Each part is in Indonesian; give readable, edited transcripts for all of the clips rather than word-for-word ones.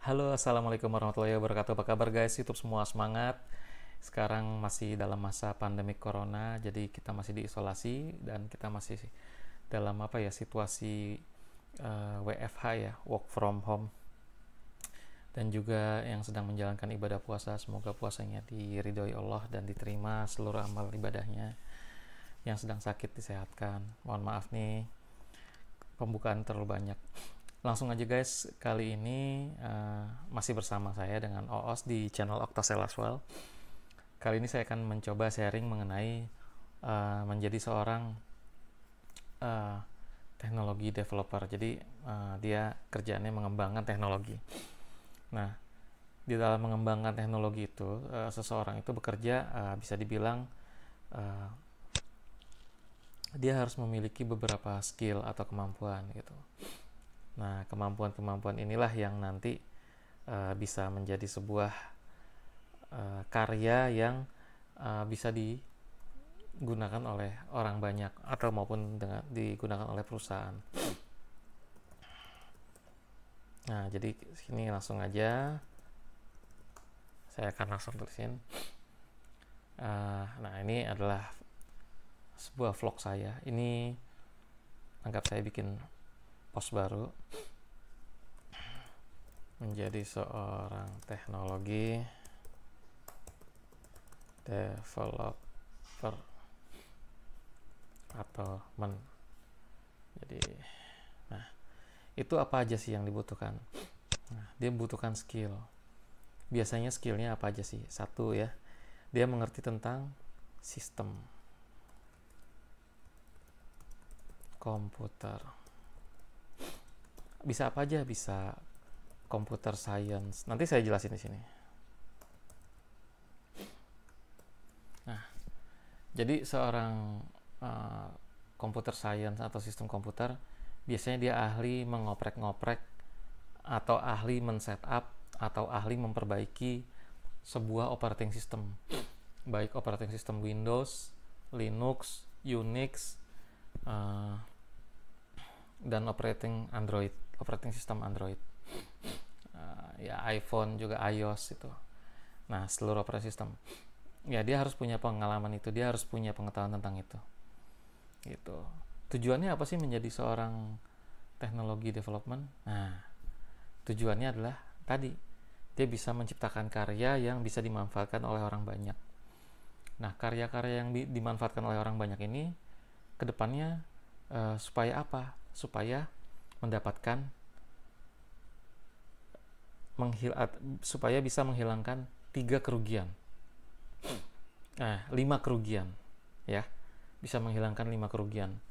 Halo, assalamualaikum warahmatullahi wabarakatuh. Apa kabar guys? YouTube semua semangat. Sekarang masih dalam masa pandemi corona, jadi kita masih diisolasi dan kita masih dalam situasi WFH ya, work from home. Dan juga yang sedang menjalankan ibadah puasa, semoga puasanya diridhoi Allah dan diterima seluruh amal ibadahnya. Yang sedang sakit disehatkan. Mohon maaf nih, pembukaan terlalu banyak. Langsung aja guys, kali ini masih bersama saya dengan Oos di channel Octasel Aswal. Kali ini saya akan mencoba sharing mengenai menjadi seorang teknologi developer. Jadi dia kerjaannya mengembangkan teknologi. Nah, di dalam mengembangkan teknologi itu, seseorang itu bekerja bisa dibilang dia harus memiliki beberapa skill atau kemampuan gitu. Nah, kemampuan-kemampuan inilah yang nanti bisa menjadi sebuah karya yang bisa digunakan oleh orang banyak atau maupun digunakan oleh perusahaan. Nah, jadi sini langsung aja saya akan langsung tulisin. Nah, ini adalah sebuah vlog saya. Ini anggap saya bikin post baru, menjadi seorang teknologi developer atau jadi nah, itu apa aja sih yang dibutuhkan? Nah, dia membutuhkan skill. Biasanya skillnya apa aja sih? Satu ya, dia mengerti tentang sistem komputer. Bisa apa aja? Bisa computer science. Nanti saya jelasin di sini. Nah, jadi seorang computer science atau sistem komputer biasanya dia ahli mengoprek-ngoprek atau ahli men-setup atau ahli memperbaiki sebuah operating system. Baik operating system Windows, Linux, Unix, dan operating system Android, ya iPhone juga iOS itu. Nah, seluruh operating system ya dia harus punya pengalaman itu, dia harus punya pengetahuan tentang itu gitu. Tujuannya apa sih menjadi seorang teknologi development? Nah, tujuannya adalah tadi dia bisa menciptakan karya yang bisa dimanfaatkan oleh orang banyak. Nah, karya-karya yang dimanfaatkan oleh orang banyak ini kedepannya supaya apa? Supaya mendapatkan supaya bisa menghilangkan 3 kerugian. 5 kerugian ya. Bisa menghilangkan 5 kerugian.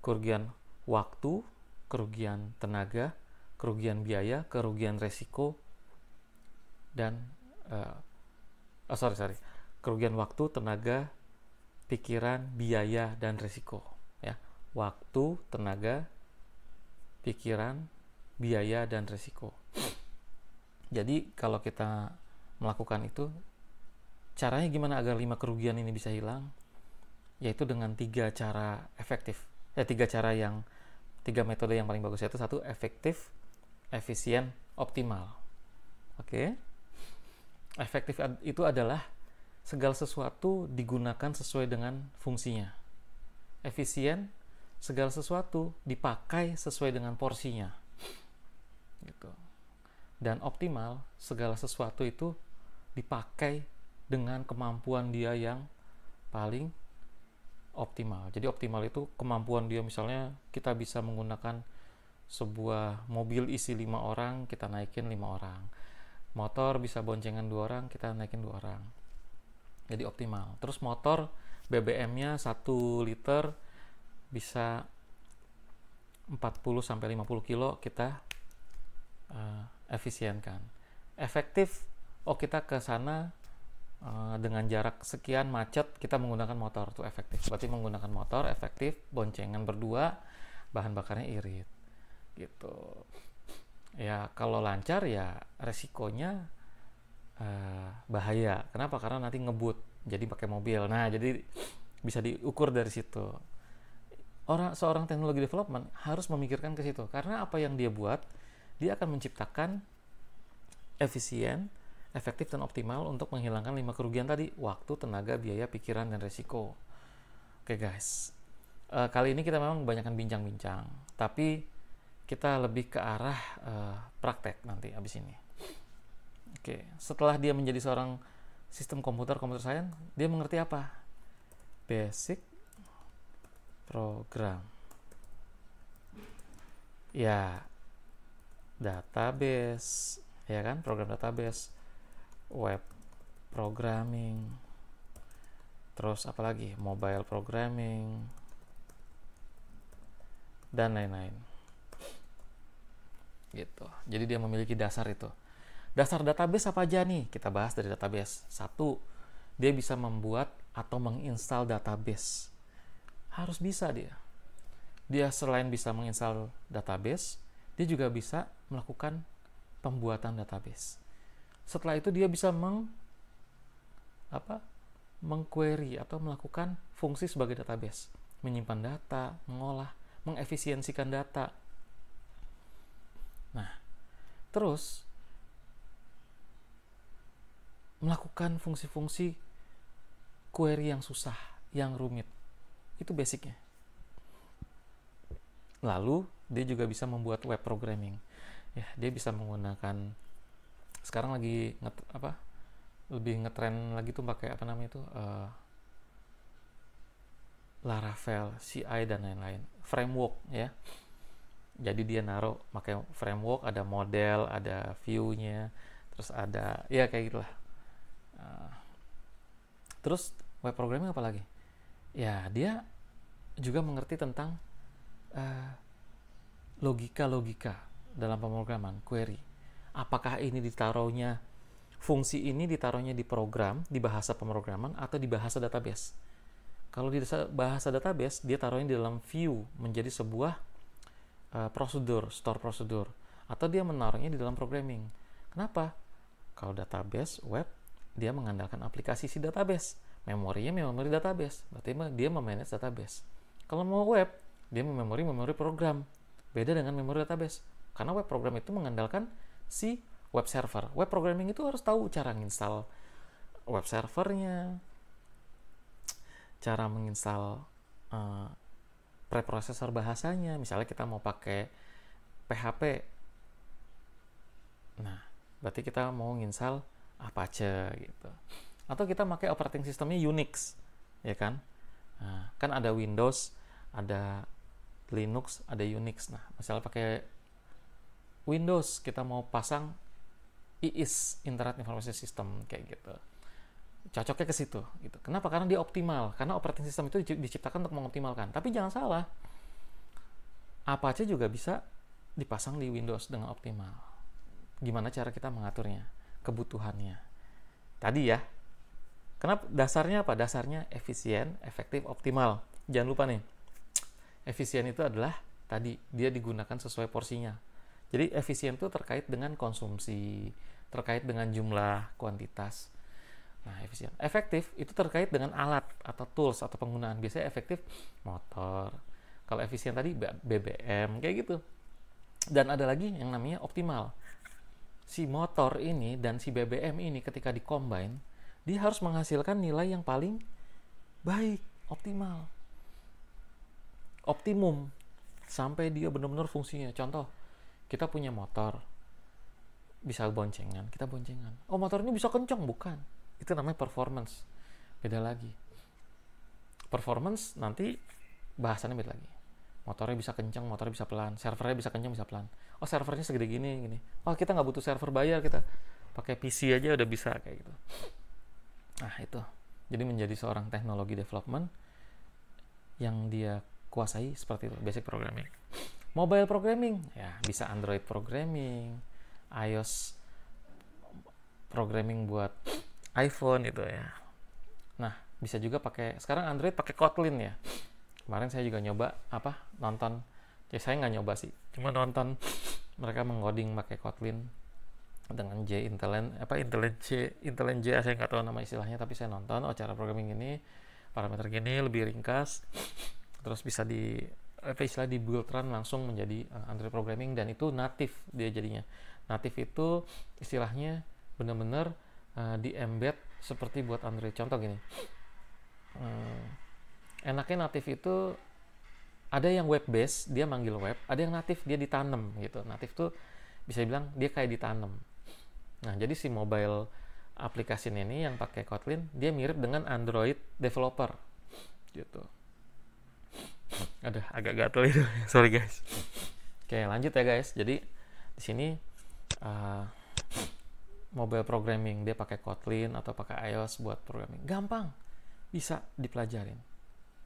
Kerugian waktu, kerugian tenaga, kerugian biaya, kerugian resiko, dan kerugian waktu, tenaga, pikiran, biaya, dan resiko ya. Waktu, tenaga, pikiran, biaya, dan resiko. Jadi kalau kita melakukan itu, caranya gimana agar 5 kerugian ini bisa hilang? Yaitu dengan 3 cara efektif. 3 metode yang paling bagus, yaitu 1, efektif, efisien, optimal. Oke. Efektif itu adalah segala sesuatu digunakan sesuai dengan fungsinya. Efisien, segala sesuatu dipakai sesuai dengan porsinya. Gitu. Dan optimal, segala sesuatu itu dipakai dengan kemampuan dia yang paling optimal. Jadi optimal itu kemampuan dia, misalnya kita bisa menggunakan sebuah mobil isi 5 orang, kita naikin 5 orang. Motor bisa boncengan 2 orang, kita naikin 2 orang. Jadi optimal. Terus motor BBM-nya 1 liter bisa 40-50 kilo, kita efisienkan. Efektif, kita ke sana dengan jarak sekian macet, kita menggunakan motor, itu efektif. Berarti menggunakan motor efektif, boncengan berdua, bahan bakarnya irit gitu ya. Kalau lancar ya resikonya bahaya. Kenapa? Karena nanti ngebut jadi pakai mobil. Nah, jadi bisa diukur dari situ. Seorang teknologi development harus memikirkan ke situ, karena apa yang dia buat, dia akan menciptakan efisien, efektif, dan optimal untuk menghilangkan 5 kerugian tadi: waktu, tenaga, biaya, pikiran, dan resiko. Oke guys, kali ini kita memang kebanyakan bincang-bincang, tapi kita lebih ke arah praktek nanti abis ini. Oke, setelah dia menjadi seorang sistem komputer science, dia mengerti apa? Basic program. Ya, database, ya kan? Program database, web programming, terus apalagi? Mobile programming, dan lain-lain. Gitu. Jadi dia memiliki dasar itu. Dasar database apa aja nih? Kita bahas dari database. 1, dia bisa membuat atau menginstal database. Harus bisa dia. Dia selain bisa menginstal database, dia juga bisa melakukan pembuatan database. Setelah itu dia bisa mengquery atau melakukan fungsi sebagai database, menyimpan data, mengolah, mengefisiensikan data. Nah, terus melakukan fungsi-fungsi query yang susah, yang rumit. Itu basicnya. Lalu dia juga bisa membuat web programming. Ya, dia bisa menggunakan, sekarang lagi lebih ngetren lagi tuh pakai Laravel, CI, dan lain-lain. Framework ya. Jadi dia naruh pakai framework, ada model, ada view-nya, terus ada ya kayak gitulah. Terus web programming apa lagi? Ya, dia juga mengerti tentang logika-logika dalam pemrograman, query. Apakah ini fungsi ini ditaruhnya di program, di bahasa pemrograman, atau di bahasa database? Kalau di bahasa database, dia taruhnya di dalam view, menjadi sebuah prosedur, store prosedur. Atau dia menaruhnya di dalam programming. Kenapa? Kalau database, web, dia mengandalkan aplikasi si database. Memorinya memori database. Berarti dia memanage database. Kalau mau web, dia memori program. Beda dengan memori database. Karena web program itu mengandalkan si web server. Web programming itu harus tahu cara menginstal web servernya, cara menginstal preprocessor bahasanya. Misalnya kita mau pakai PHP. Nah, berarti kita mau nginstal Apache gitu. Atau kita pakai operating sistemnya Unix, ya kan? Nah, kan ada Windows, ada Linux, ada Unix. Nah, misalnya pakai Windows, kita mau pasang IIS, Internet Information System, kayak gitu. Cocoknya ke situ gitu. Kenapa? Karena dia optimal. Karena operating system itu diciptakan untuk mengoptimalkan. Tapi jangan salah, Apache juga bisa dipasang di Windows dengan optimal. Gimana cara kita mengaturnya? Kebutuhannya. Tadi ya. Kenapa? Dasarnya apa? Dasarnya efisien, efektif, optimal. Jangan lupa nih. Efisien itu adalah tadi dia digunakan sesuai porsinya. Jadi efisien itu terkait dengan konsumsi, terkait dengan jumlah, kuantitas. Nah, efisien. Efektif itu terkait dengan alat atau tools atau penggunaan. Biasanya efektif motor. Kalau efisien tadi BBM, kayak gitu. Dan ada lagi yang namanya optimal. Si motor ini dan si BBM ini ketika dikombine, dia harus menghasilkan nilai yang paling baik, optimal. Optimum. Sampai dia benar-benar fungsinya. Contoh, kita punya motor. Bisa boncengan, kita boncengan. Oh, motor ini bisa kencang? Bukan. Itu namanya performance. Beda lagi. Performance nanti bahasannya beda lagi. Motornya bisa kencang, motornya bisa pelan. Servernya bisa kencang, bisa pelan. Oh, servernya segede gini. Oh, kita nggak butuh server bayar, kita pakai PC aja udah bisa, kayak gitu. Nah, itu. Jadi menjadi seorang teknologi development yang dia kuasai seperti itu, basic programming. Mobile programming, ya bisa Android programming, iOS programming buat iPhone itu ya. Nah, bisa juga pakai, sekarang Android pakai Kotlin ya. Kemarin saya juga nyoba nonton. Ya saya nggak nyoba sih, cuma nonton mereka mengoding pakai Kotlin dengan Intelen J, saya nggak tahu nama istilahnya, tapi saya nonton cara programming ini, parameter gini lebih ringkas, terus bisa di build run langsung menjadi Android programming, dan itu native dia jadinya. Native itu istilahnya benar-benar di embed seperti buat Android. Contoh gini, enaknya native itu ada yang web base, dia manggil web, ada yang native dia ditanam gitu. Native tuh bisa bilang dia kayak ditanam. Nah, jadi si mobile application ini yang pakai Kotlin, dia mirip dengan Android developer gitu. Aduh, agak gatel itu. Sorry guys. Oke, lanjut ya guys. Jadi di sini mobile programming dia pakai Kotlin atau pakai iOS buat programming. Gampang. Bisa dipelajarin.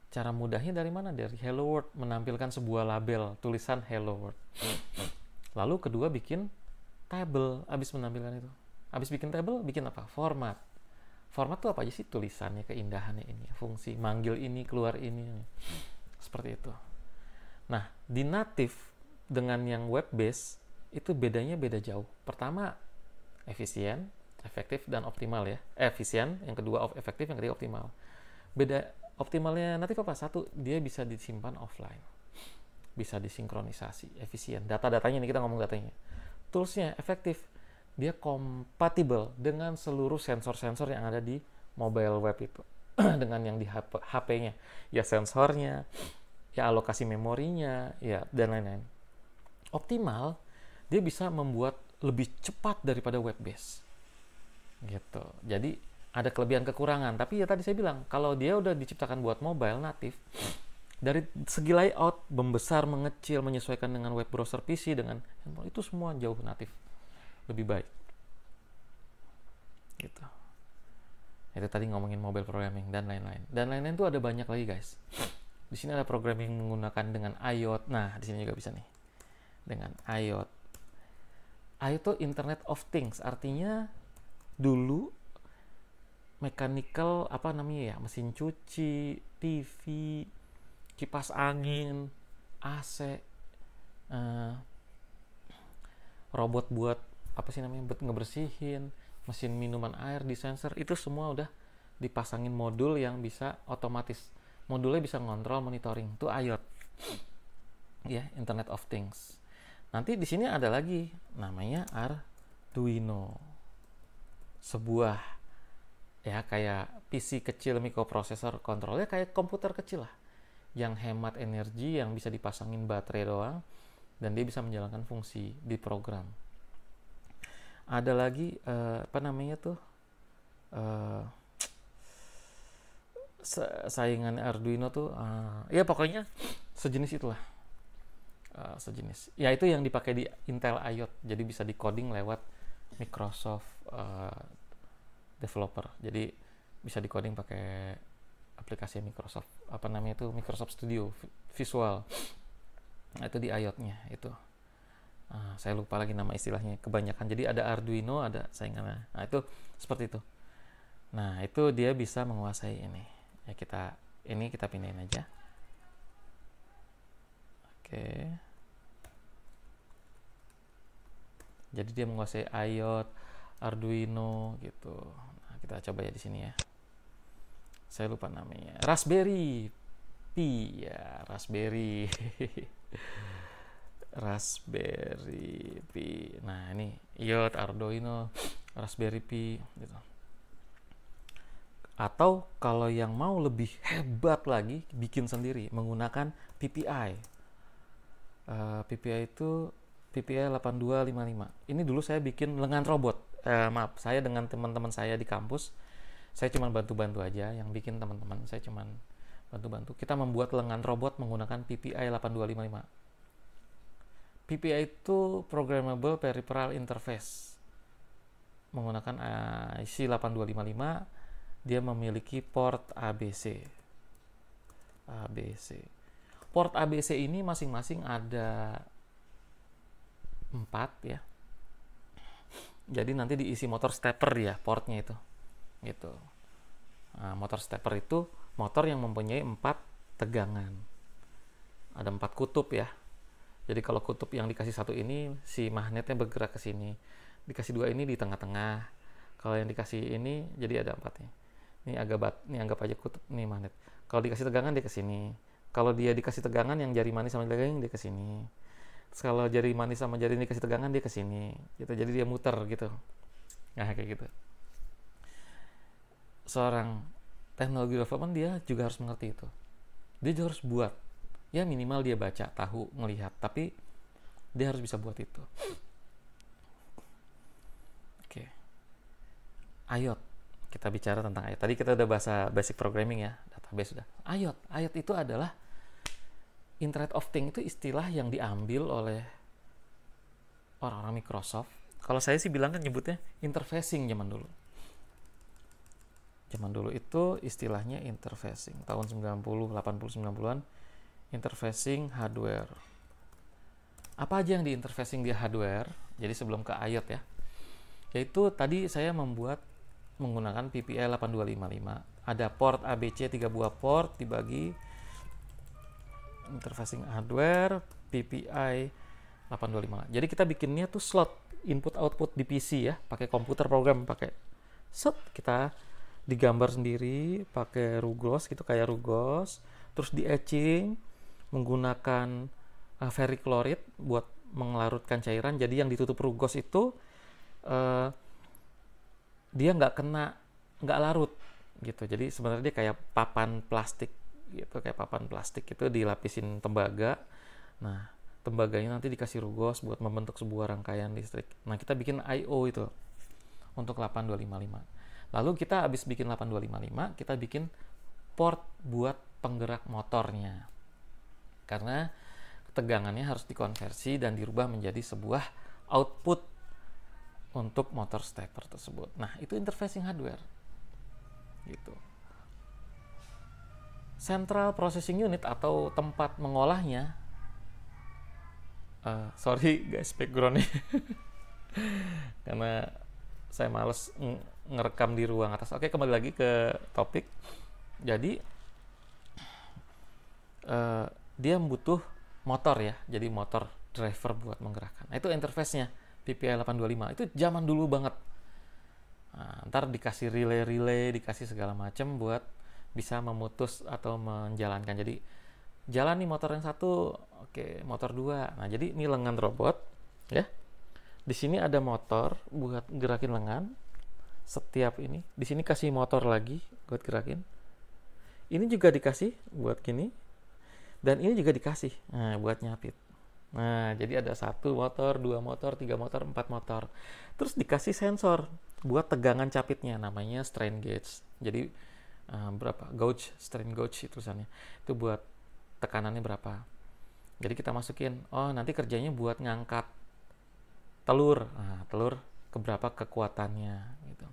Cara mudahnya dari mana? Dari Hello World, menampilkan sebuah label tulisan Hello World. Lalu kedua bikin table abis menampilkan itu. Abis bikin table, bikin apa? Format. Format tuh apa aja sih? Tulisannya, keindahannya ini, fungsi manggil ini, keluar ini. Seperti itu. Nah, di native dengan yang web base itu bedanya beda jauh. Pertama, efisien, efektif dan optimal ya. Efisien, yang kedua efektif, yang ketiga optimal. Beda optimalnya native apa? Satu, dia bisa disimpan offline. Bisa disinkronisasi, efisien. Data-datanya ini kita ngomong datanya. Toolsnya efektif. Dia kompatibel dengan seluruh sensor-sensor yang ada di mobile web itu. Dengan yang di HP-nya. Ya sensornya, ya alokasi memorinya, ya dan lain-lain. Optimal, dia bisa membuat lebih cepat daripada web base. Gitu. Jadi ada kelebihan kekurangan. Tapi ya tadi saya bilang, kalau dia udah diciptakan buat mobile native, dari segi layout, membesar, mengecil, menyesuaikan dengan web browser PC, dengan handphone, itu semua jauh native. Lebih baik. Gitu. Itu tadi ngomongin mobile programming dan lain-lain. Dan lain-lain itu ada banyak lagi guys. Di sini ada programming menggunakan dengan IoT. Nah, di sini juga bisa nih. Dengan IoT. IoT itu Internet of Things. Artinya dulu mechanical apa namanya ya? Mesin cuci, TV, kipas angin, AC, robot buat apa sih namanya? Buat ngebersihin, mesin minuman air, dispenser, itu semua udah dipasangin modul yang bisa otomatis. Modulnya bisa ngontrol, monitoring. Itu IoT. Ya, Internet of Things. Nanti di sini ada lagi namanya Arduino. Sebuah ya kayak PC kecil microprosesor, kontrolnya kayak komputer kecil lah. Yang hemat energi, yang bisa dipasangin baterai doang dan dia bisa menjalankan fungsi di program. Ada lagi apa namanya tuh saingan Arduino tuh ya pokoknya sejenis itulah. Sejenis. Ya itu yang dipakai di Intel IoT. Jadi bisa di-coding lewat Microsoft Developer. Jadi bisa di-coding pakai aplikasi Microsoft. Apa namanya itu? Microsoft Studio Visual. Nah, itu di IoT-nya itu. Saya lupa lagi nama istilahnya, kebanyakan. Jadi ada Arduino, ada saingannya. Nah, itu seperti itu. Nah, itu dia bisa menguasai ini. Ya kita pindahin aja. Oke. Jadi dia menguasai IoT, Arduino gitu. Nah, kita coba ya di sini ya. Saya lupa namanya. Raspberry Pi ya, Raspberry. Raspberry Pi. Nah, ini IoT, Arduino, Raspberry Pi gitu. Atau kalau yang mau lebih hebat lagi, bikin sendiri menggunakan PPI. PPI itu PPI 8255. Ini dulu saya bikin lengan robot. Maaf, saya dengan teman-teman saya di kampus, saya cuma bantu-bantu aja. Yang bikin teman-teman saya cuma bantu-bantu. Kita membuat lengan robot menggunakan PPI 8255. PPI itu Programmable Peripheral Interface. Menggunakan IC 8255, dia memiliki port ABC. Port ABC ini masing-masing ada 4 ya. Jadi nanti diisi motor stepper ya portnya itu. Gitu. Nah, motor stepper itu motor yang mempunyai 4 tegangan. Ada 4 kutub ya. Jadi kalau kutub yang dikasih 1 ini, si magnetnya bergerak ke sini. Dikasih 2 ini di tengah-tengah. Kalau yang dikasih ini, jadi ada 4 nih. Ini anggap aja kutub, ini magnet. Kalau dikasih tegangan dia ke sini. Kalau dia dikasih tegangan yang jari manis sama tegangan dia ke sini. Terus kalau jari manis sama jari ini kasih tegangan, dia ke sini gitu, jadi dia muter gitu. Nah kayak gitu. Seorang teknologi development dia juga harus mengerti itu. Dia juga harus buat, ya minimal dia baca, tahu, ngelihat, tapi dia harus bisa buat itu. Oke. IoT, kita bicara tentang IoT. Tadi kita udah bahasa basic programming ya, database sudah. IoT itu adalah Internet of Things, itu istilah yang diambil oleh orang-orang Microsoft. Kalau saya sih bilang kan nyebutnya interfacing zaman dulu. Zaman dulu itu istilahnya interfacing. Tahun 90, 80, 90-an interfacing hardware. Apa aja yang di interfacing di hardware? Jadi sebelum ke IoT ya. Yaitu tadi saya membuat menggunakan PPI 8255. Ada port ABC 3 buah port dibagi interfacing hardware PPI 8255. Jadi kita bikinnya tuh slot input output di PC ya, pakai komputer program, pakai set kita digambar sendiri pakai rugos gitu, kayak rugos, terus di etching menggunakan ferrichloride buat mengelarutkan cairan. Jadi yang ditutup rugos itu dia nggak larut gitu. Jadi sebenarnya dia kayak papan plastik gitu, kayak papan plastik itu dilapisin tembaga. Nah, tembaganya nanti dikasih rugos buat membentuk sebuah rangkaian listrik. Nah, kita bikin I/O itu untuk 8255. Lalu kita habis bikin 8255, kita bikin port buat penggerak motornya. Karena ketegangannya harus dikonversi dan dirubah menjadi sebuah output untuk motor stepper tersebut. Nah, itu interfacing hardware. Gitu. Central Processing Unit atau tempat mengolahnya, sorry guys backgroundnya, karena saya males ngerekam di ruang atas. Oke, kembali lagi ke topik. Jadi dia butuh motor ya, jadi motor driver buat menggerakkan. Nah, itu interface-nya PPI 825. Itu zaman dulu banget. Nah, ntar dikasih relay, dikasih segala macam buat bisa memutus atau menjalankan. Jadi jalan nih motor yang satu, oke, motor dua. Nah, jadi ini lengan robot ya. Di sini ada motor buat gerakin lengan. Setiap ini, di sini kasih motor lagi buat gerakin. Ini juga dikasih buat gini. Dan ini juga dikasih buat nyapit. Nah, jadi ada 1 motor, 2 motor, 3 motor, 4 motor. Terus dikasih sensor buat tegangan capitnya, namanya strain gauge. Jadi berapa gauge, strain gauge itu tulisannya. Itu buat tekanannya berapa. Jadi kita masukin, oh nanti kerjanya buat ngangkat telur. Nah, telur keberapa kekuatannya gitu.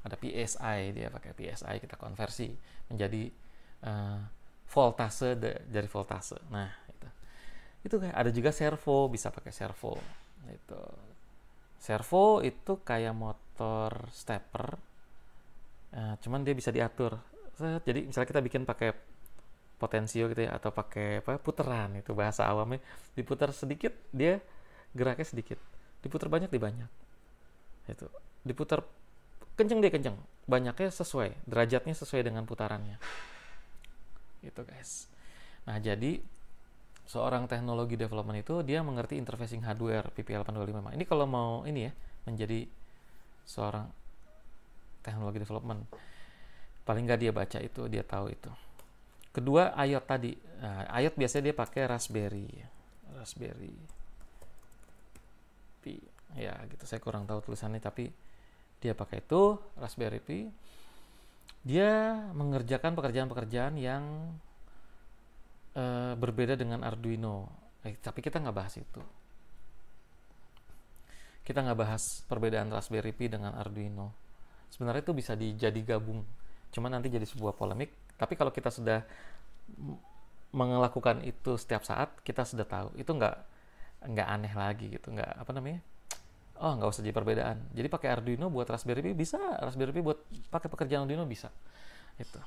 Ada PSI, dia pakai PSI, kita konversi menjadi voltase dari voltase. Nah, itu kayak ada juga servo, bisa pakai servo. Itu servo itu kayak motor stepper, cuman dia bisa diatur. Jadi misalnya kita bikin pakai potensio gitu ya, atau pakai puteran, itu bahasa awamnya, diputar sedikit dia geraknya sedikit, diputar banyak dia banyak. Itu diputar kenceng dia kenceng, banyaknya sesuai, derajatnya sesuai dengan putarannya. Gitu guys. Nah, jadi seorang teknologi development itu dia mengerti interfacing hardware PPI 825. Ini kalau mau ini ya, menjadi seorang teknologi development, paling nggak dia baca itu, dia tahu itu. Kedua, IoT tadi. Nah, IoT biasanya dia pakai Raspberry Pi. Ya, gitu. Saya kurang tahu tulisannya, tapi dia pakai itu, Raspberry Pi. Dia mengerjakan pekerjaan-pekerjaan yang berbeda dengan Arduino. Tapi kita nggak bahas itu. Kita nggak bahas perbedaan Raspberry Pi dengan Arduino. Sebenarnya itu bisa jadi gabung. Cuma nanti jadi sebuah polemik. Tapi kalau kita sudah melakukan itu setiap saat, kita sudah tahu. Itu nggak aneh lagi gitu. Nggak nggak usah jadi perbedaan. Jadi pakai Arduino buat Raspberry Pi bisa. Raspberry Pi buat pakai pekerjaan Arduino bisa. Itu.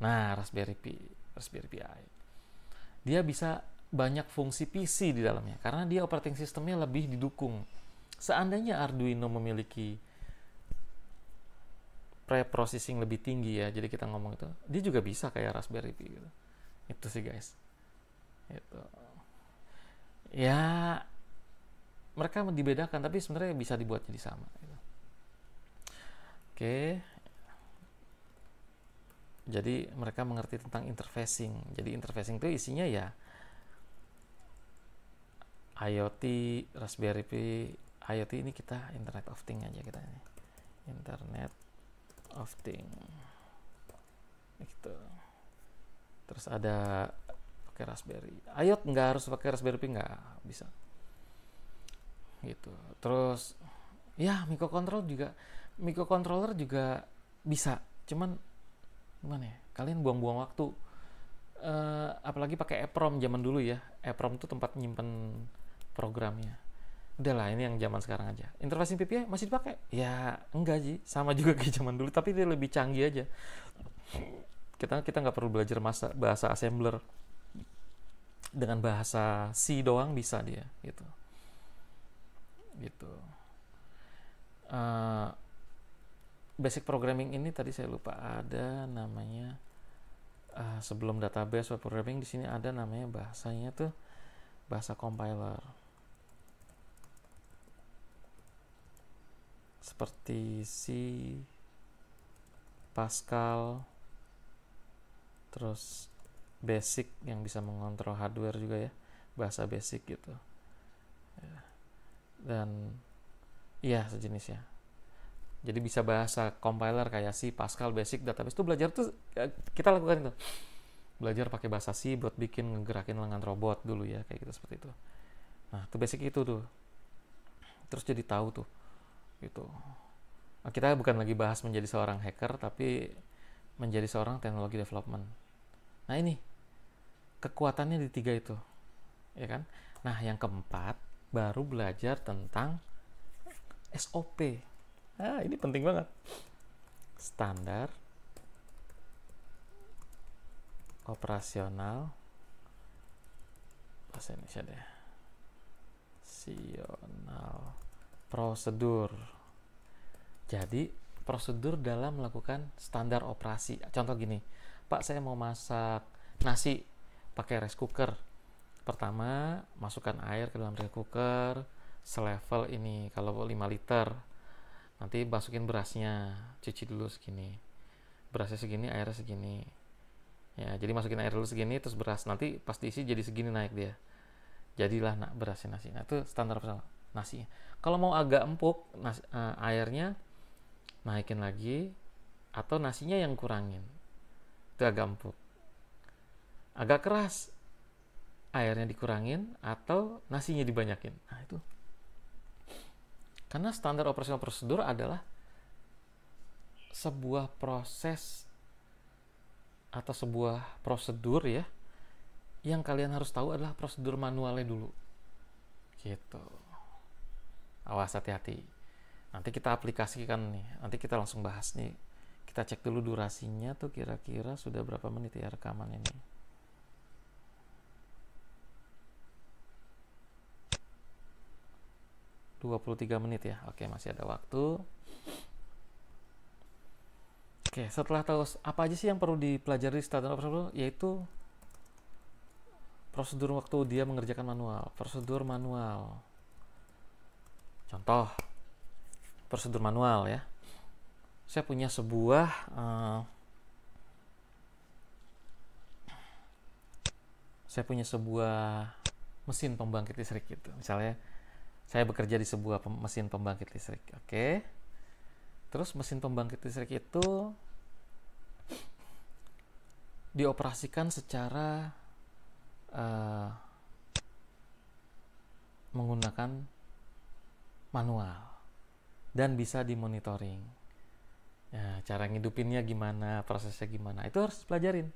Nah, Raspberry Pi dia bisa banyak fungsi PC di dalamnya karena dia operating sistemnya lebih didukung. Seandainya Arduino memiliki pre-processing lebih tinggi ya, jadi kita ngomong itu, dia juga bisa kayak Raspberry Pi gitu. Itu sih guys. Itu. Ya mereka dibedakan, tapi sebenarnya bisa dibuat jadi sama gitu. Oke, jadi mereka mengerti tentang interfacing. Jadi interfacing itu isinya ya IoT, Raspberry Pi. IoT ini kita Internet of Things aja kita ini. Internet of Things. Gitu. Terus ada pakai Raspberry. IoT nggak harus pakai Raspberry Pi, nggak bisa. Gitu. Terus ya microcontroller juga bisa. Cuman gimana ya? Kalian buang-buang waktu. Apalagi pakai EPROM zaman dulu ya. EPROM itu tempat nyimpen programnya. Udahlah, ini yang zaman sekarang aja. Interfacing PPI masih dipakai? Ya enggak sih, sama juga kayak zaman dulu, tapi dia lebih canggih aja. Kita nggak perlu belajar bahasa assembler, dengan bahasa C doang bisa dia gitu. Basic programming ini tadi saya lupa ada namanya. Sebelum database web programming di sini ada namanya bahasanya tuh bahasa compiler. Seperti C, Pascal, terus Basic yang bisa mengontrol hardware juga ya, bahasa Basic gitu. Dan iya sejenisnya. Jadi bisa bahasa compiler kayak C, Pascal, Basic, database itu belajar tuh kita lakukan itu. Belajar pakai bahasa C buat bikin ngegerakin lengan robot dulu ya, kayak gitu seperti itu. Nah, itu basic itu tuh. Terus jadi tahu tuh gitu. Nah, kita bukan lagi bahas menjadi seorang hacker, tapi menjadi seorang teknologi development. Nah ini kekuatannya di 3 itu, ya kan? Nah yang keempat baru belajar tentang SOP. Nah ini penting banget. Standar operasional, bahasa Indonesia deh, prosedur. Jadi prosedur dalam melakukan standar operasi. Contoh gini, Pak saya mau masak nasi pakai rice cooker. Pertama masukkan air ke dalam rice cooker selevel ini, kalau 5 liter. Nanti masukin berasnya, cuci dulu segini, berasnya segini, airnya segini ya. Jadi masukin air dulu segini, terus beras, nanti pas diisi jadi segini, naik dia, jadilah berasnya nasi. Nah itu standar nasinya. Kalau mau agak empuk airnya naikin lagi, atau nasinya yang kurangin, itu agak empuk. Agak keras, airnya dikurangin atau nasinya dibanyakin. Nah itu karena standar operasional prosedur adalah sebuah proses atau sebuah prosedur ya, yang kalian harus tahu adalah prosedur manualnya dulu gitu. Awas, hati-hati, nanti kita aplikasikan nih, nanti kita langsung bahas nih. Kita cek dulu durasinya tuh, kira-kira sudah berapa menit ya rekaman ini. ...23 menit ya. Oke, masih ada waktu. Oke, setelah tahu apa aja sih yang perlu dipelajari standar operasional, yaitu prosedur waktu dia mengerjakan manual. Prosedur manual. Contoh prosedur manual ya. Saya punya sebuah mesin pembangkit listrik gitu. Misalnya saya bekerja di sebuah mesin pembangkit listrik. Oke. Terus mesin pembangkit listrik itu dioperasikan secara menggunakan manual dan bisa dimonitoring. Ya, cara ngidupinnya gimana, prosesnya gimana, itu harus pelajarin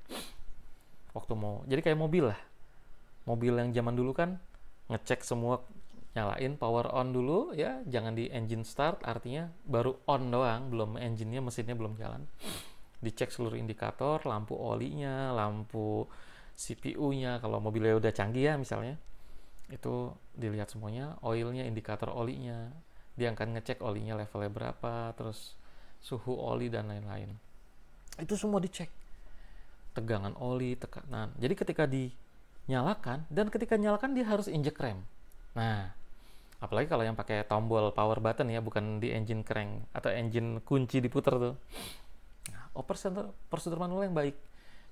waktu mau. Jadi kayak mobil lah. Mobil yang zaman dulu kan ngecek semua, nyalain power on dulu ya, jangan di engine start, artinya baru on doang, belum engine-nya, mesinnya belum jalan. Dicek seluruh indikator, lampu olinya, lampu CPU-nya, kalau mobilnya udah canggih ya misalnya, itu dilihat semuanya, oilnya, indikator olinya, dia akan ngecek olinya levelnya berapa, terus suhu oli dan lain-lain. Itu semua dicek. Tegangan oli, tekanan. Jadi ketika nyalakan, dan ketika nyalakan dia harus injek rem. Nah, apalagi kalau yang pakai tombol power button ya, bukan di engine crank atau engine kunci diputer tuh. Nah, prosedur manual yang baik.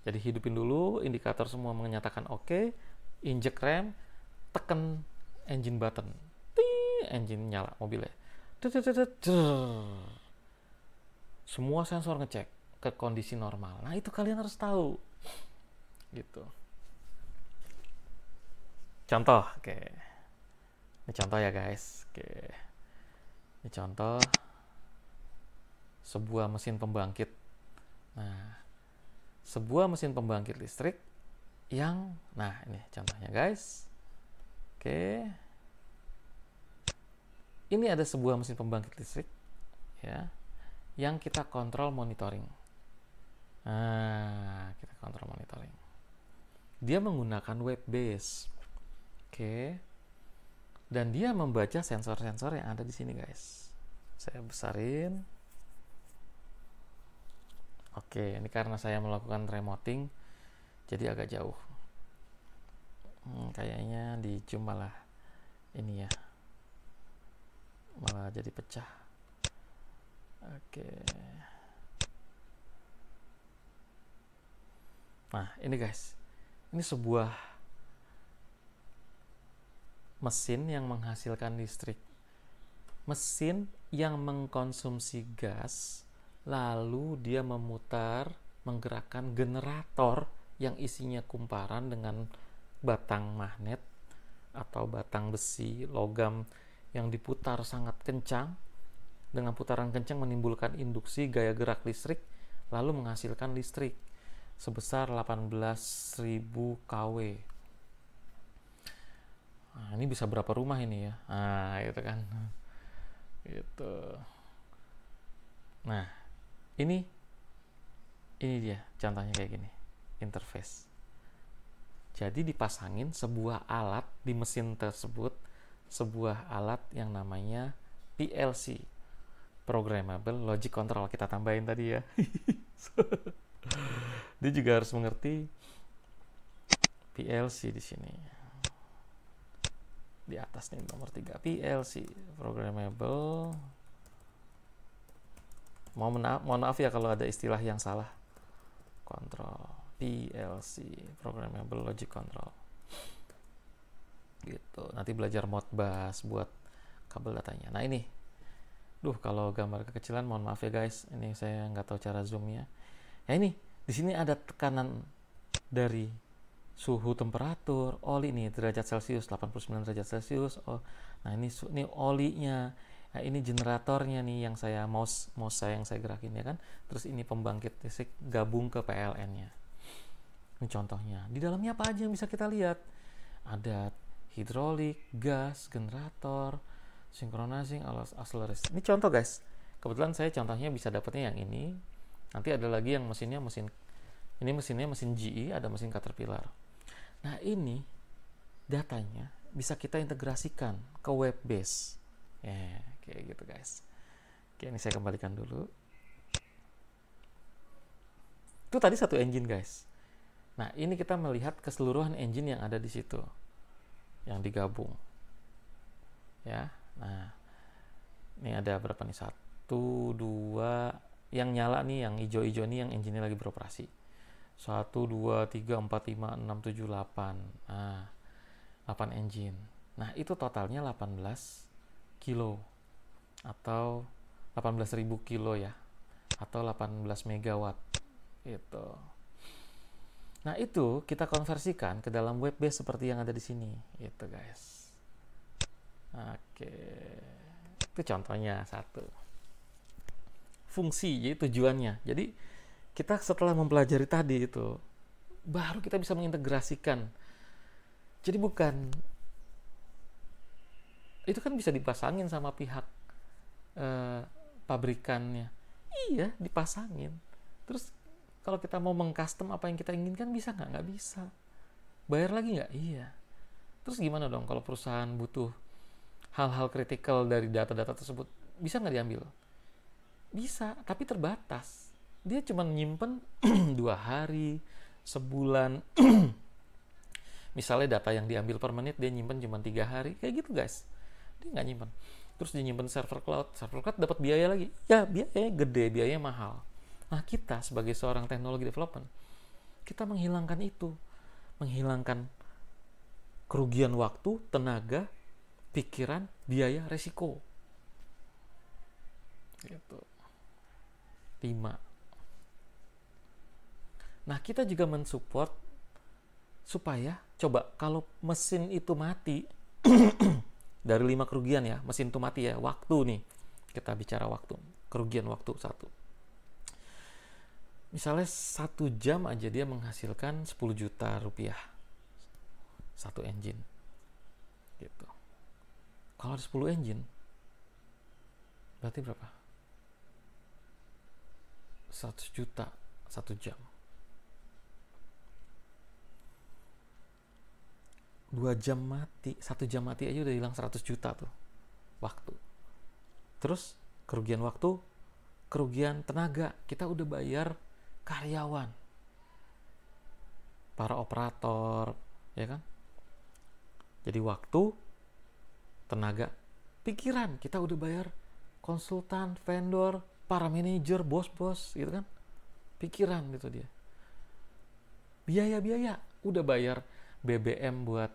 Jadi hidupin dulu, indikator semua menyatakan oke, injek rem, tekan engine button. Engine nyala mobilnya. Semua sensor ngecek ke kondisi normal. Nah, itu kalian harus tahu. Gitu. Contoh, oke. Ini contoh ya guys. Oke. Ini contoh sebuah mesin pembangkit. Nah, sebuah mesin pembangkit listrik yang, nah ini contohnya guys. Oke. Ini ada sebuah mesin pembangkit listrik ya, yang kita kontrol monitoring. Nah, kita kontrol monitoring. Dia menggunakan web base. Oke. Dan dia membaca sensor-sensor yang ada di sini, guys. Saya besarin. Oke, ini karena saya melakukan remoting, jadi agak jauh. Kayaknya di zoom malah ini ya, malah jadi pecah. Oke. Nah, ini guys, ini sebuah mesin yang menghasilkan listrik. Mesin yang mengkonsumsi gas, lalu dia memutar, menggerakkan generator yang isinya kumparan dengan batang magnet atau batang besi, logam yang diputar sangat kencang. Dengan putaran kencang menimbulkan induksi gaya gerak listrik, lalu menghasilkan listrik sebesar 18.000 kW. Nah, ini bisa berapa rumah ini ya? Nah, itu kan. Gitu. Nah, ini dia contohnya kayak gini. Interface. Jadi dipasangin sebuah alat di mesin tersebut, sebuah alat yang namanya PLC, Programmable Logic Control. Kita tambahin tadi ya. Dia juga harus mengerti PLC di sini. Di atas nih nomor 3, PLC, Programmable. Mohon maaf ya kalau ada istilah yang salah. Control, PLC, Programmable Logic Control. Gitu. Nanti belajar Modbus buat kabel datanya. Nah ini, kalau gambar kekecilan mohon maaf ya guys. Ini saya nggak tahu cara zoomnya. Ya ini, di sini ada tekanan dari suhu temperatur, oli nih derajat Celcius 89 derajat Celcius. Oh, nah ini olinya. Nah, ini generatornya nih yang saya mouse yang saya gerakin ya kan. Terus ini pembangkit listrik gabung ke PLN-nya. Ini contohnya. Di dalamnya apa aja yang bisa kita lihat? Ada hidrolik, gas, generator, synchronizing, acceleration. Ini contoh guys. Kebetulan saya contohnya bisa dapetnya yang ini. Nanti ada lagi yang mesinnya mesin GE, ada mesin Caterpillar. Nah ini datanya bisa kita integrasikan ke web base. Ya, kayak gitu guys. Oke, ini saya kembalikan dulu. Itu tadi satu engine guys. Nah ini kita melihat keseluruhan engine yang ada di situ, yang digabung. Ya, nah ini ada berapa nih? 1, 2, yang nyala nih, yang hijau-hijau nih yang engine-nya lagi beroperasi. 1, 2, 3, 4, 5, 6, 7, 8. Nah, 8 engine. Nah, itu totalnya 18 kilo. Atau 18.000 kilo ya. Atau 18 megawatt. Gitu. Nah, itu kita konversikan ke dalam web base seperti yang ada di sini. Gitu, guys. Oke. Itu contohnya satu. Fungsi, jadi tujuannya. Jadi, kita setelah mempelajari tadi itu, baru kita bisa mengintegrasikan. Jadi itu kan bisa dipasangin sama pihak pabrikannya. Iya, dipasangin. Terus kalau kita mau mengcustom apa yang kita inginkan, bisa nggak? Nggak bisa. Bayar lagi nggak? Iya. Terus gimana dong kalau perusahaan butuh hal-hal kritikal dari data-data tersebut? Bisa nggak diambil? Bisa, tapi terbatas. Dia cuma nyimpen 2 hari, sebulan. Misalnya data yang diambil per menit dia nyimpen cuma 3 hari, kayak gitu guys. Dia nggak nyimpen. Terus dia nyimpen server cloud dapat biaya lagi. Ya biayanya gede, biayanya mahal. Nah kita sebagai seorang teknologi development, kita menghilangkan itu. Menghilangkan kerugian waktu, tenaga, pikiran, biaya, resiko. Gitu. 5. Nah kita juga mensupport supaya coba kalau mesin itu mati dari 5 kerugian ya, mesin itu mati ya, waktu nih, kita bicara waktu, kerugian waktu 1. Misalnya 1 jam aja dia menghasilkan 10 juta rupiah 1 engine gitu. Kalau ada 10 engine berarti berapa? 100 juta 1 jam. 2 jam mati, 1 jam mati aja udah hilang 100 juta tuh waktu. Terus kerugian waktu, kerugian tenaga, kita udah bayar karyawan, para operator, ya kan? Jadi waktu, tenaga, pikiran, kita udah bayar konsultan, vendor, para manajer, bos-bos, gitu kan? Pikiran gitu dia. Biaya-biaya, udah bayar BBM buat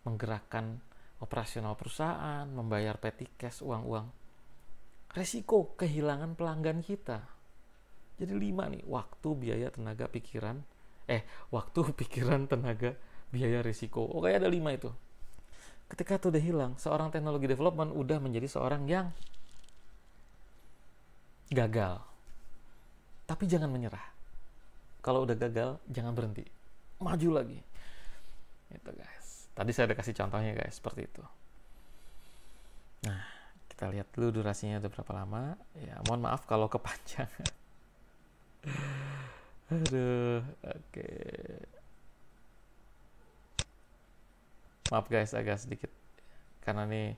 menggerakkan operasional perusahaan, membayar petty cash, uang-uang. Resiko kehilangan pelanggan kita. Jadi 5 nih, waktu, biaya, tenaga, pikiran. Waktu, pikiran, tenaga, biaya, resiko. Oke, ada 5 itu. Ketika itu udah hilang, seorang teknologi development udah menjadi seorang yang gagal. Tapi jangan menyerah. Kalau udah gagal, jangan berhenti. Maju lagi. Itu guys. Tadi saya udah kasih contohnya guys, seperti itu. Nah, kita lihat dulu durasinya udah berapa lama. Ya, mohon maaf kalau kepanjangan. Aduh, oke. Maaf guys, agak sedikit. Karena nih,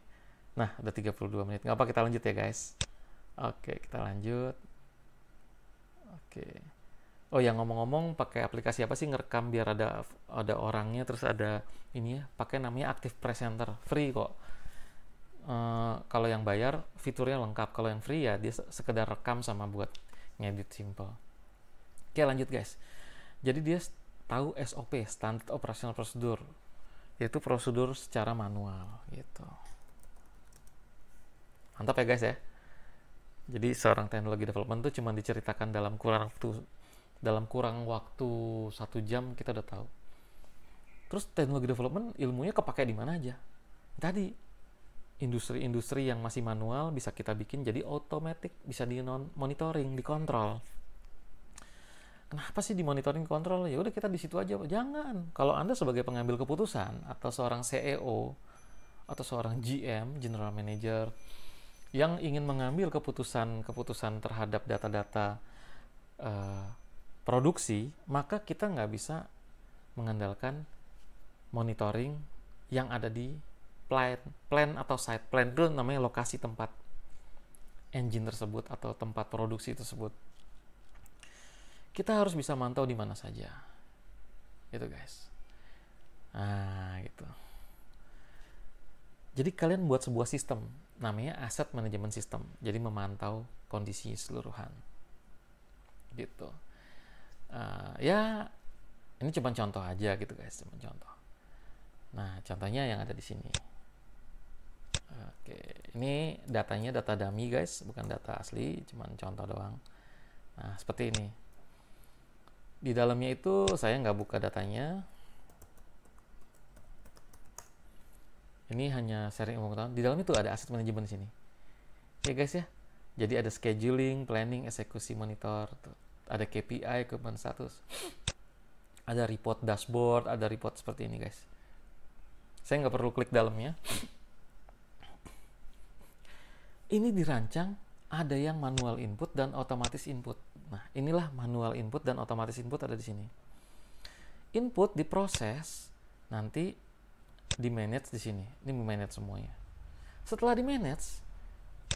nah udah 32 menit. Nggak apa, kita lanjut ya guys. Oke, kita lanjut. Oke. Oh ya, ngomong-ngomong, pakai aplikasi apa sih ngerekam biar ada orangnya, terus ada ini ya, pakai namanya Active Presenter, free kok. Kalau yang bayar fiturnya lengkap, kalau yang free ya dia sekedar rekam sama buat ngedit simple. Oke, lanjut guys. Jadi dia tahu SOP, Standard Operational Procedure, yaitu prosedur secara manual gitu. Mantap ya guys ya. Jadi seorang teknologi development tuh cuma diceritakan dalam kurang waktu 1 jam kita udah tahu. Terus teknologi development ilmunya kepake di mana aja? Tadi industri-industri yang masih manual bisa kita bikin jadi otomatis, bisa di monitoring, dikontrol. Kenapa sih di monitoring, kontrol? Ya udah kita di situ aja. Jangan. Kalau Anda sebagai pengambil keputusan atau seorang CEO atau seorang GM, General Manager, yang ingin mengambil keputusan terhadap data-data produksi, maka kita nggak bisa mengandalkan monitoring yang ada di plan atau site plan. Itu namanya lokasi tempat engine tersebut atau tempat produksi tersebut. Kita harus bisa mantau di mana saja. Gitu guys. Nah, gitu. Jadi kalian buat sebuah sistem, namanya asset management system. Jadi memantau kondisi keseluruhan. Gitu. Ya, ini cuma contoh aja gitu guys, cuma contoh. Nah, contohnya yang ada di sini. Oke, ini datanya data dummy guys, bukan data asli, cuma contoh doang. Nah, seperti ini. Di dalamnya itu saya nggak buka datanya. Ini hanya sharing pengetahuan. Di dalam itu ada asset management di sini. Ya guys ya. Jadi ada scheduling, planning, eksekusi, monitor, ada KPI, equipment status. Ada report dashboard, ada report seperti ini guys. Saya nggak perlu klik dalamnya. Ini dirancang, ada yang manual input dan otomatis input. Nah, inilah manual input dan otomatis input ada di sini. Input diproses, nanti di manage di sini. Ini manage semuanya. Setelah di manage,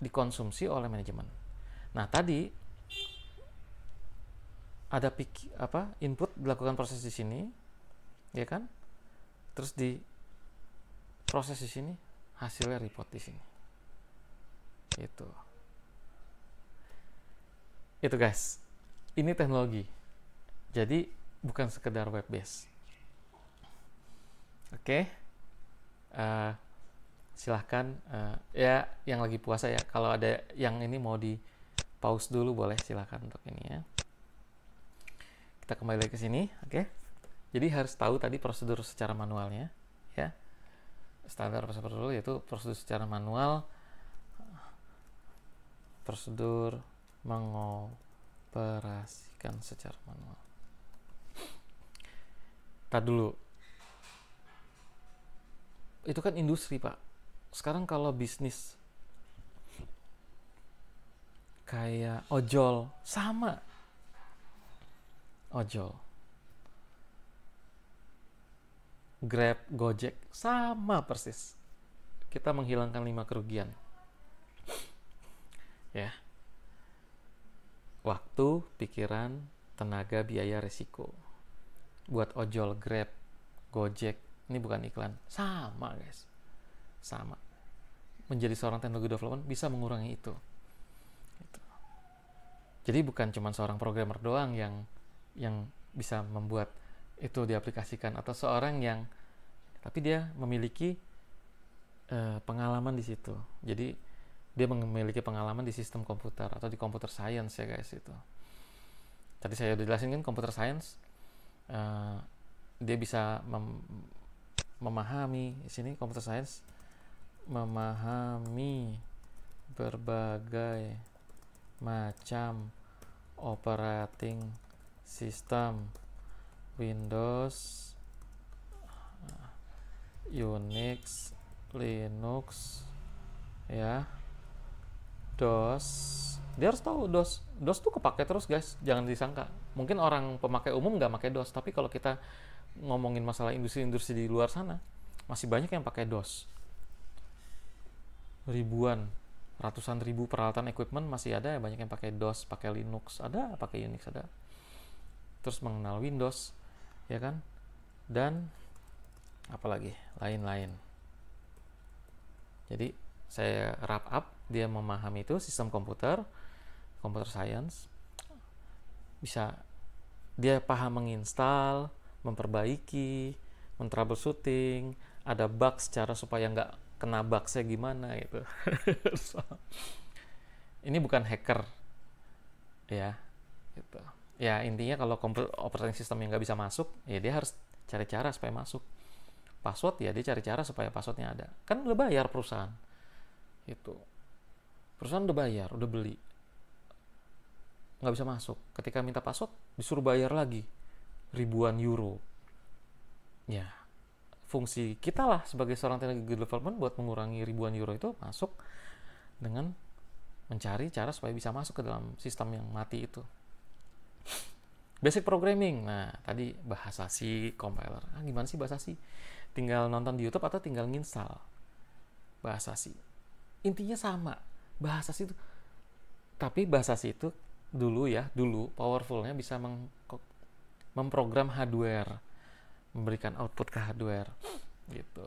dikonsumsi oleh manajemen. Nah, tadi ada input dilakukan proses di sini, ya kan? terus di proses di sini, hasilnya report di sini. Itu guys, ini teknologi, jadi bukan sekedar web base. Oke. Silahkan ya yang lagi puasa ya, kalau ada yang ini mau di pause dulu boleh, silahkan untuk ini ya. Kita kembali lagi ke sini. Oke. Jadi harus tahu tadi prosedur secara manualnya ya. Standar prosedur yaitu prosedur secara manual, prosedur mengoperasikan secara manual. Tadi dulu, itu kan industri Pak. Sekarang kalau bisnis kayak ojol, sama. Ojol, Grab, Gojek, sama persis. Kita menghilangkan 5 kerugian. Ya. Waktu, pikiran, tenaga, biaya, resiko. Buat ojol, Grab, Gojek, ini bukan iklan, sama guys. Sama. Menjadi seorang teknologi development bisa mengurangi itu. Jadi bukan cuma seorang programmer doang yang bisa membuat itu diaplikasikan, atau seorang yang, tapi dia memiliki pengalaman di situ. Jadi dia memiliki pengalaman di sistem komputer atau di computer science ya guys. Itu tadi saya udah jelasin kan, computer science dia bisa memahami di sini, computer science memahami berbagai macam operating system, Windows, Unix, Linux, ya, DOS. Dia harus tahu DOS. DOS tuh kepake terus guys, jangan disangka. Mungkin orang pemakai umum nggak pakai DOS, tapi kalau kita ngomongin masalah industri-industri di luar sana, masih banyak yang pakai DOS. Ribuan, ratusan ribu peralatan equipment masih ada, banyak yang pakai DOS, pakai Linux, ada, pakai Unix ada. Terus mengenal Windows, ya kan? Dan apalagi lain-lain. Jadi saya wrap up, dia memahami itu sistem komputer, computer science, bisa dia paham menginstal, memperbaiki, men-troubleshooting, ada bug secara supaya nggak kena bug-nya gimana gitu. So, ini bukan hacker ya gitu. Ya intinya kalau operating system yang nggak bisa masuk, ya dia harus cari cara supaya masuk. Password ya dia cari cara supaya passwordnya ada. Kan udah bayar perusahaan. Itu. Perusahaan udah bayar, udah beli. Nggak bisa masuk. Ketika minta password, disuruh bayar lagi. Ribuan euro. Ya, fungsi kita lah sebagai seorang teknologi development buat mengurangi ribuan euro itu masuk dengan mencari cara supaya bisa masuk ke dalam sistem yang mati itu. Basic programming. Nah, tadi bahasa C, compiler. Gimana sih bahasa C? Tinggal nonton di YouTube atau tinggal nginstal. Bahasa C. Intinya sama. Bahasa C itu. Tapi bahasa C itu dulu powerfulnya bisa memprogram hardware, memberikan output ke hardware gitu.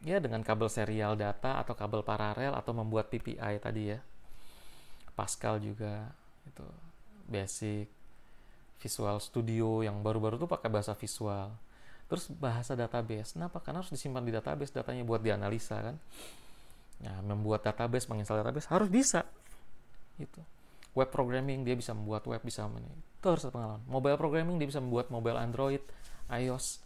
Ya dengan kabel serial data atau kabel paralel atau membuat PPI tadi ya. Pascal juga itu. Basic Visual Studio yang baru-baru tuh pakai bahasa visual. Terus bahasa database. Kenapa? Karena harus disimpan di database datanya buat dianalisa kan. Nah, membuat database, menginstal database harus bisa. Gitu. Web programming dia bisa membuat web, bisa itu harus pengalaman. Mobile programming dia bisa membuat mobile Android, iOS.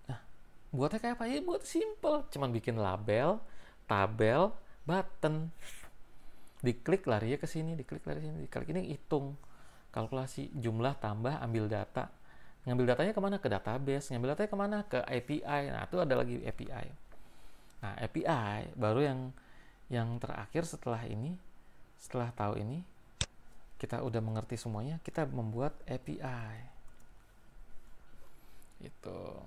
Nah, buatnya kayak apa? Ya buat simple, cuman bikin label, tabel, button. Diklik larinya ke sini, diklik lari sini, diklik ini hitung. Kalkulasi, jumlah, tambah, ambil data. Ngambil datanya kemana? Ke database. Ngambil datanya kemana? Ke API. Nah, itu ada lagi API. Nah, API baru yang terakhir setelah ini, setelah tahu ini, kita udah mengerti semuanya, kita membuat API. Itu.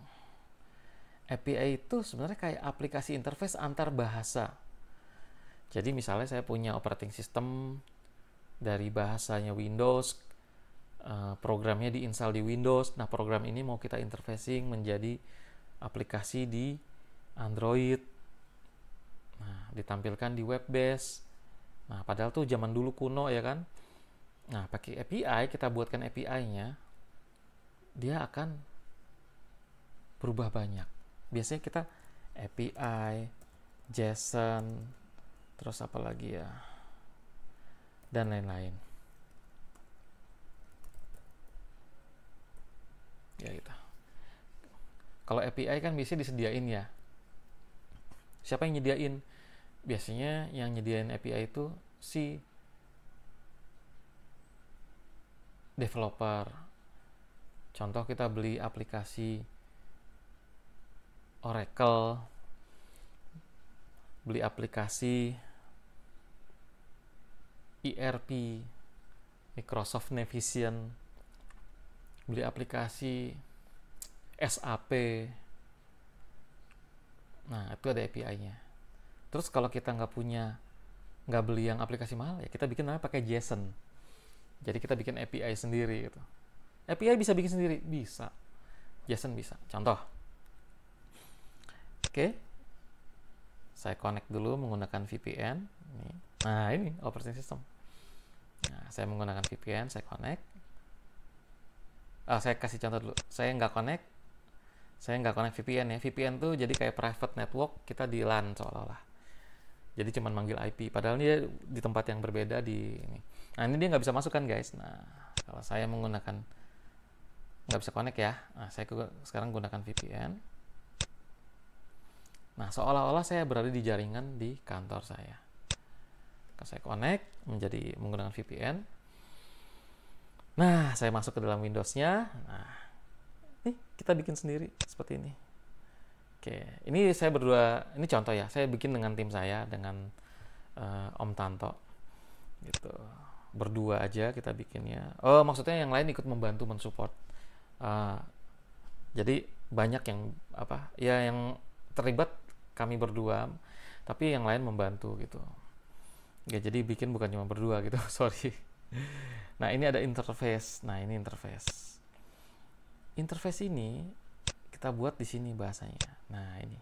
API itu sebenarnya kayak aplikasi interface antar bahasa. Jadi misalnya saya punya operating system dari bahasanya Windows, programnya diinstal di Windows. Nah, program ini mau kita interfacing menjadi aplikasi di Android. Nah, ditampilkan di web base. Nah, padahal tuh zaman dulu kuno ya kan. Nah, pakai API, kita buatkan API-nya, dia akan berubah banyak. Biasanya kita API, JSON, terus apa lagi ya, dan lain-lain. Ya gitu. Kalau API kan biasanya disediain ya. Siapa yang nyediain? Biasanya yang nyediain API itu si developer. Contoh kita beli aplikasi Oracle, beli aplikasi ERP, Microsoft Navision, beli aplikasi SAP. Nah, itu ada API-nya. Terus kalau kita nggak beli yang aplikasi mahal, ya kita bikin namanya pakai JSON. Jadi kita bikin API sendiri gitu. API bisa bikin sendiri? Bisa. JSON bisa. Contoh. Oke. Saya connect dulu menggunakan VPN. Nah, ini operating system. Nah, saya menggunakan VPN, saya connect. Saya kasih contoh dulu. Saya nggak connect VPN ya. VPN tuh jadi kayak private network, kita di LAN seolah-olah. Jadi cuman manggil IP. Padahal dia di tempat yang berbeda di ini. Nah, ini dia nggak bisa masuk kan guys. Nah, kalau saya menggunakan nggak bisa connect ya. Nah, saya sekarang gunakan VPN. Nah, seolah-olah saya berada di jaringan di kantor saya. Kalau saya connect menggunakan VPN. Nah, saya masuk ke dalam Windows-nya. Nah, nih kita bikin sendiri seperti ini. Oke, ini saya berdua, ini contoh ya. Saya bikin dengan tim saya, dengan Om Tanto. Gitu. Berdua aja kita bikinnya. Oh, maksudnya yang lain ikut membantu mensupport. Jadi banyak yang yang terlibat kami berdua, tapi yang lain membantu gitu. Ya, jadi bikin bukan cuma berdua gitu. Sorry. Nah, ini ada interface. Nah, ini interface. Interface ini kita buat di sini bahasanya. Nah, ini.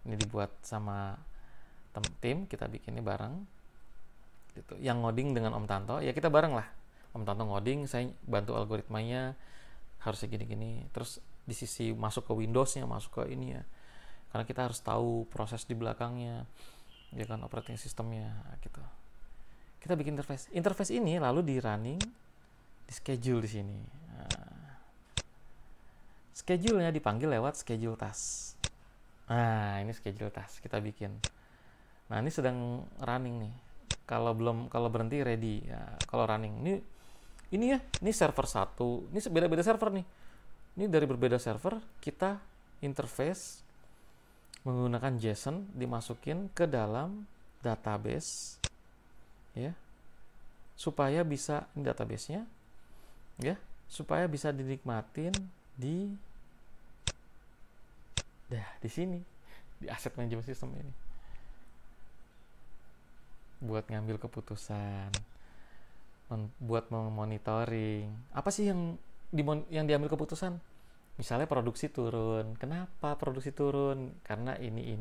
Ini dibuat sama tim, kita bikinnya bareng. Gitu. Yang ngoding dengan Om Tanto, ya kita bareng lah. Om Tanto ngoding, saya bantu algoritmanya, harusnya gini-gini. Terus di sisi masuk ke Windows-nya, masuk ke ini ya. Karena kita harus tahu proses di belakangnya, ya kan, operating systemnya gitu. Kita bikin interface. Interface ini lalu di running, di schedule di sini. Nah, schedule-nya dipanggil lewat schedule task. Nah, ini schedule task kita bikin. Nah, ini sedang running nih. Kalau berhenti ready. Ya, kalau running ini ya, ini server 1. Ini beda-beda server nih. Ini dari berbeda server kita interface menggunakan JSON, dimasukin ke dalam database ya, supaya bisa, ini database-nya ya, supaya bisa dinikmatin di sini, di asset management system ini, buat ngambil keputusan, buat memonitoring apa sih yang diambil keputusan. Misalnya produksi turun. Kenapa produksi turun? Karena ini.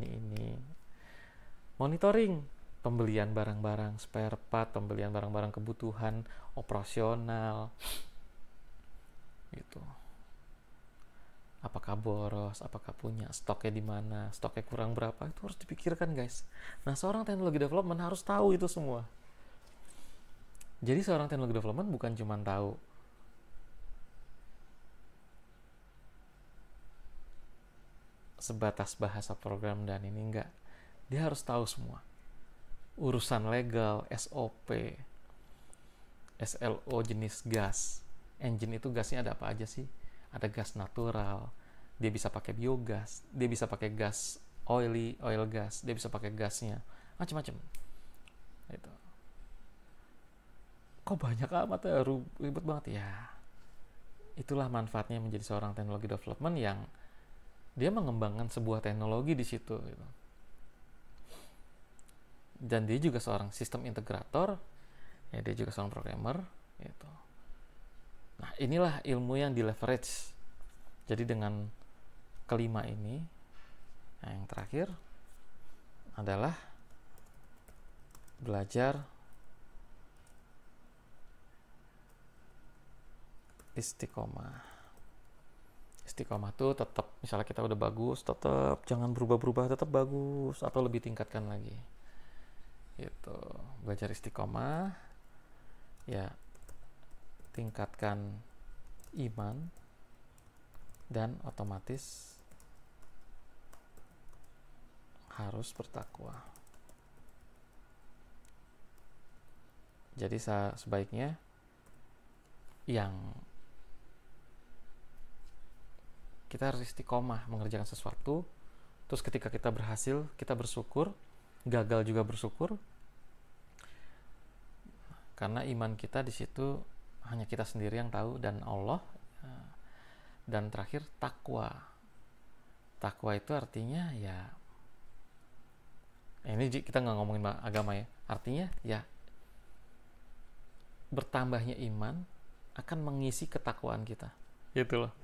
Monitoring pembelian barang-barang spare part, pembelian barang-barang kebutuhan operasional. Gitu. Apakah boros, apakah punya stoknya di mana, stoknya kurang berapa, itu harus dipikirkan guys. Nah, seorang teknologi development harus tahu itu semua. Jadi seorang teknologi development bukan cuma tahu sebatas bahasa program dan ini, enggak. Dia harus tahu semua. Urusan legal, SOP, SLO jenis gas. Engine itu gasnya ada apa aja sih? Ada gas natural, dia bisa pakai biogas, dia bisa pakai gas oil gas, dia bisa pakai gasnya, macam-macam. Itu. Kok banyak amat ya, ribet banget ya. Itulah manfaatnya menjadi seorang teknologi development yang dia mengembangkan sebuah teknologi di situ gitu. Dan dia juga seorang sistem integrator, ya dia juga seorang programmer gitu. Nah, inilah ilmu yang di leverage Jadi dengan kelima ini, nah yang terakhir adalah belajar istiqomah. Istiqomah tuh tetap, misalnya kita udah bagus, tetap jangan berubah-berubah, tetap bagus atau lebih tingkatkan lagi. Gitu. Belajar istiqomah, ya tingkatkan iman dan otomatis harus bertakwa. Jadi sebaiknya yang kita harus istiqomah mengerjakan sesuatu, terus ketika kita berhasil, kita bersyukur, gagal juga bersyukur, karena iman kita di situ hanya kita sendiri yang tahu dan Allah. Dan terakhir takwa. Takwa itu artinya ya, ini kita nggak ngomongin agama ya, artinya ya bertambahnya iman akan mengisi ketakwaan kita, gitu loh.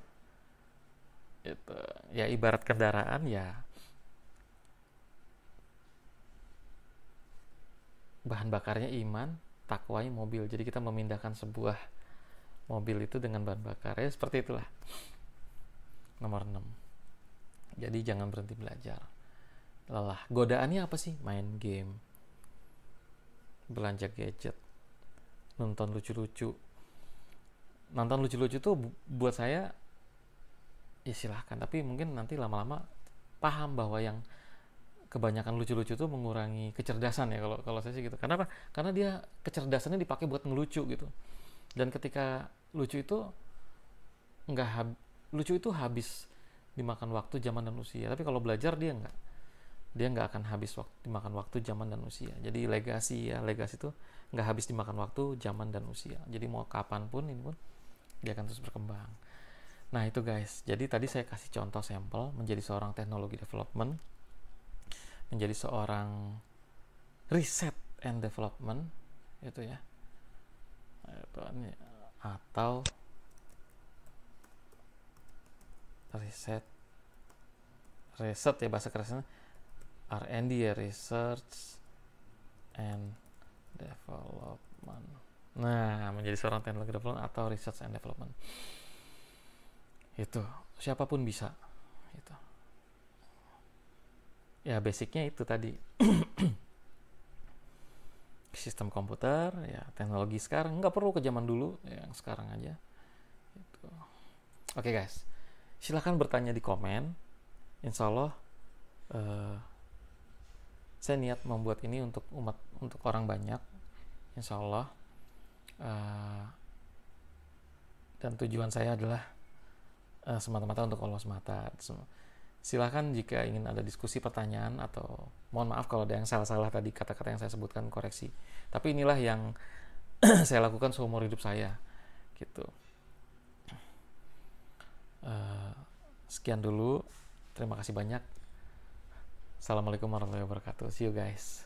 Itu ya ibarat kendaraan, ya bahan bakarnya iman, takwanya mobil. Jadi kita memindahkan sebuah mobil itu dengan bahan bakar, ya seperti itulah. Nomor 6, jadi jangan berhenti belajar. Lelah, godaannya apa sih? Main game, belanja gadget, nonton lucu-lucu tuh buat saya ya silahkan, tapi mungkin nanti lama-lama paham bahwa yang kebanyakan lucu-lucu tuh mengurangi kecerdasan ya, kalau saya sih gitu. Kenapa? Karena dia kecerdasannya dipakai buat ngelucu gitu, dan ketika lucu itu lucu itu habis dimakan waktu, zaman dan usia. Tapi kalau belajar dia nggak akan habis dimakan waktu, zaman dan usia. Jadi legasi itu nggak habis dimakan waktu, zaman dan usia. Jadi mau kapanpun ini pun dia akan terus berkembang. Nah itu guys, jadi tadi saya kasih contoh sampel menjadi seorang teknologi development, menjadi seorang research and development, itu ya, atau riset ya bahasa kerennya R&D ya, research and development. Nah, menjadi seorang teknologi development atau research and development, itu siapapun bisa itu. Ya basicnya itu tadi. Sistem komputer ya, teknologi sekarang, nggak perlu ke zaman dulu, yang sekarang aja itu. Oke guys, silahkan bertanya di komen. Insya Allah saya niat membuat ini untuk untuk orang banyak, insya Allah. Dan tujuan saya adalah semata-mata untuk Allah semata. Silahkan jika ingin ada diskusi, pertanyaan, atau mohon maaf kalau ada yang salah-salah tadi kata-kata yang saya sebutkan, koreksi. Tapi inilah yang saya lakukan seumur hidup saya gitu. Sekian dulu, terima kasih banyak. Assalamualaikum warahmatullahi wabarakatuh. See you guys.